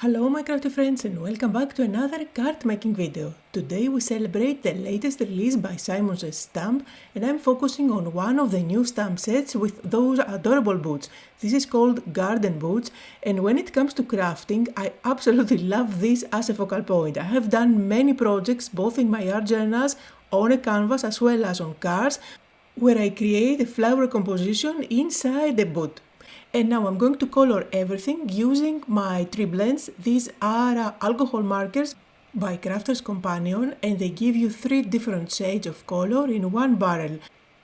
Hello my crafty friends and welcome back to another card making video. Today we celebrate the latest release by SimonSaysStamp and I'm focusing on one of the new stamp sets with those adorable boots. This is called Garden Boots, and when it comes to crafting I absolutely love this as a focal point. I have done many projects both in my art journals, on a canvas as well as on cards, where I create a flower composition inside a boot. And now I'm going to color everything using my TriBlends. These are alcohol markers by Crafter's Companion, and they give you 3 different shades of color in one barrel.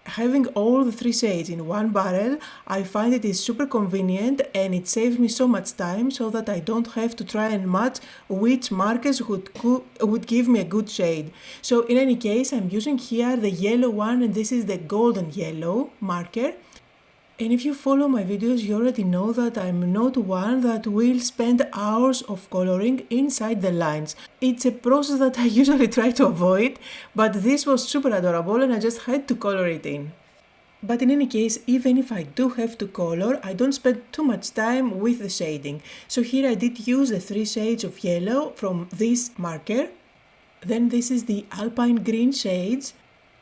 Having all the 3 shades in one barrel, I find it is super convenient and it saves me so much time so that I don't have to try and match which markers would give me a good shade. So in any case, I'm using here the yellow one, and this is the golden yellow marker. And if you follow my videos, you already know that I'm not one that will spend hours of coloring inside the lines. It's a process that I usually try to avoid, but this was super adorable and I just had to color it in. But in any case, even if I do have to color, I don't spend too much time with the shading. So here I did use the 3 shades of yellow from this marker. Then this is the Alpine green shades.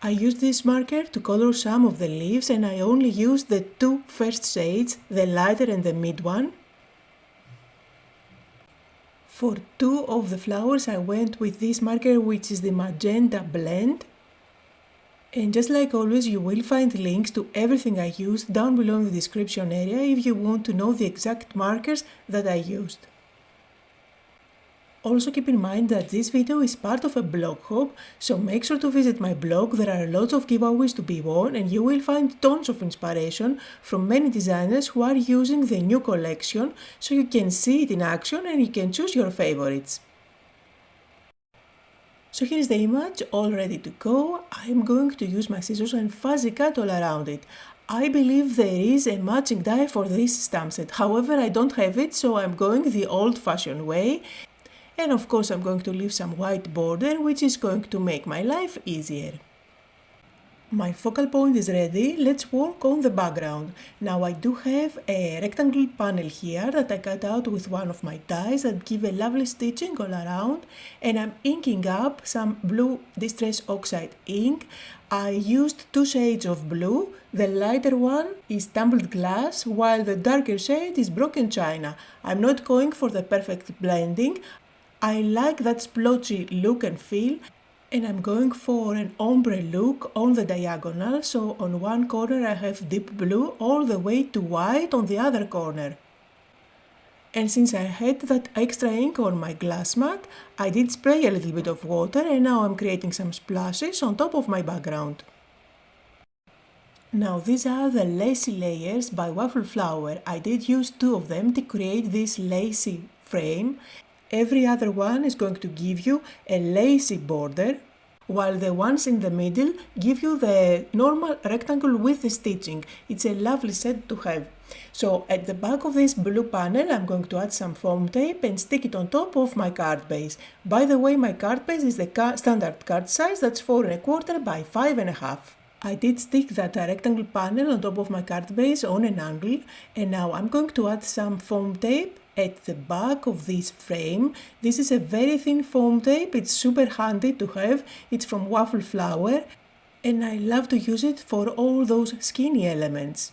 I used this marker to color some of the leaves, and I only used the 2 first shades, the lighter and the mid one. For 2 of the flowers I went with this marker, which is the Magenta blend. And just like always, you will find links to everything I used down below in the description area if you want to know the exact markers that I used. Also keep in mind that this video is part of a blog hub, so make sure to visit my blog. There are lots of giveaways to be won and you will find tons of inspiration from many designers who are using the new collection, so you can see it in action and you can choose your favorites. So here is the image all ready to go. I am going to use my scissors and fuzzy cut all around it. I believe there is a matching die for this stamp set, however I don't have it, so I'm going the old-fashioned way. And of course I'm going to leave some white border, which is going to make my life easier. My focal point is ready, let's work on the background. Now I do have a rectangle panel here that I cut out with one of my dies that give a lovely stitching all around, and I'm inking up some blue Distress Oxide ink. I used 2 shades of blue, the lighter one is Tumbled Glass while the darker shade is Broken China. I'm not going for the perfect blending. I like that splotchy look and feel, and I'm going for an ombre look on the diagonal, so on one corner I have deep blue all the way to white on the other corner. And since I had that extra ink on my glass mat, I did spray a little bit of water and now I'm creating some splashes on top of my background. Now these are the lacy layers by Waffle flower. I did use 2 of them to create this lacy frame. Every other one is going to give you a lacy border, while the ones in the middle give you the normal rectangle with the stitching. It's a lovely set to have. So at the back of this blue panel I'm going to add some foam tape and stick it on top of my card base. By the way, my card base is the standard card size, that's 4 1/4 by 5 1/2. I did stick that rectangle panel on top of my card base on an angle, and now I'm going to add some foam tape at the back of this frame. This is a very thin foam tape, it's super handy to have, it's from Waffle flower, and I love to use it for all those skinny elements.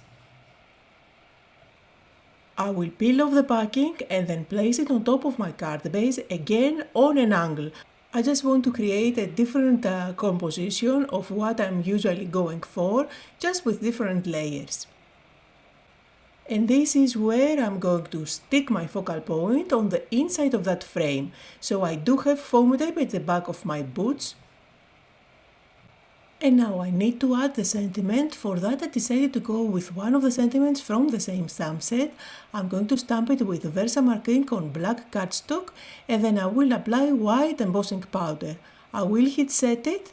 I will peel off the backing and then place it on top of my card base, again on an angle. I just want to create a different composition of what I'm usually going for, just with different layers. And this is where I'm going to stick my focal point on the inside of that frame. So I do have foam tape at the back of my boots. And now I need to add the sentiment. For that I decided to go with one of the sentiments from the same stamp set. I'm going to stamp it with Versamark ink on black cardstock, and then I will apply white embossing powder. I will heat set it,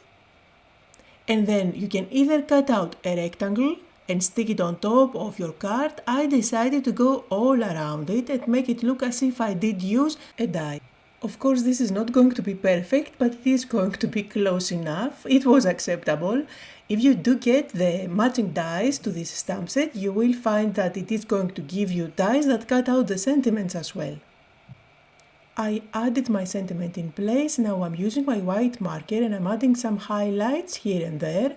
and then you can either cut out a rectangle and stick it on top of your card. I decided to go all around it and make it look as if I did use a die. Of course this is not going to be perfect, but it is going to be close enough. It was acceptable. If you do get the matching dies to this stamp set, you will find that it is going to give you dies that cut out the sentiments as well. I added my sentiment in place. Now I'm using my white marker and I'm adding some highlights here and there.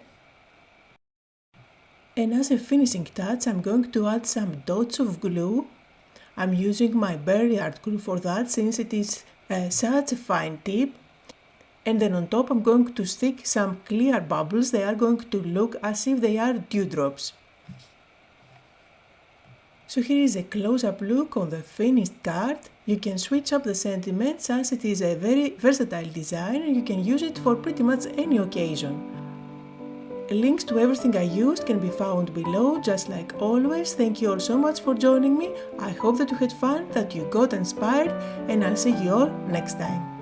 And as a finishing touch, I'm going to add some dots of glue. I'm using my berry art glue for that since it is such a fine tip. And then on top I'm going to stick some clear bubbles. They are going to look as if they are dewdrops. So here is a close-up look on the finished card. You can switch up the sentiments as it is a very versatile design and you can use it for pretty much any occasion. Links to everything I used can be found below, just like always. Thank you all so much for joining me. I hope that you had fun, that you got inspired, and I'll see you all next time.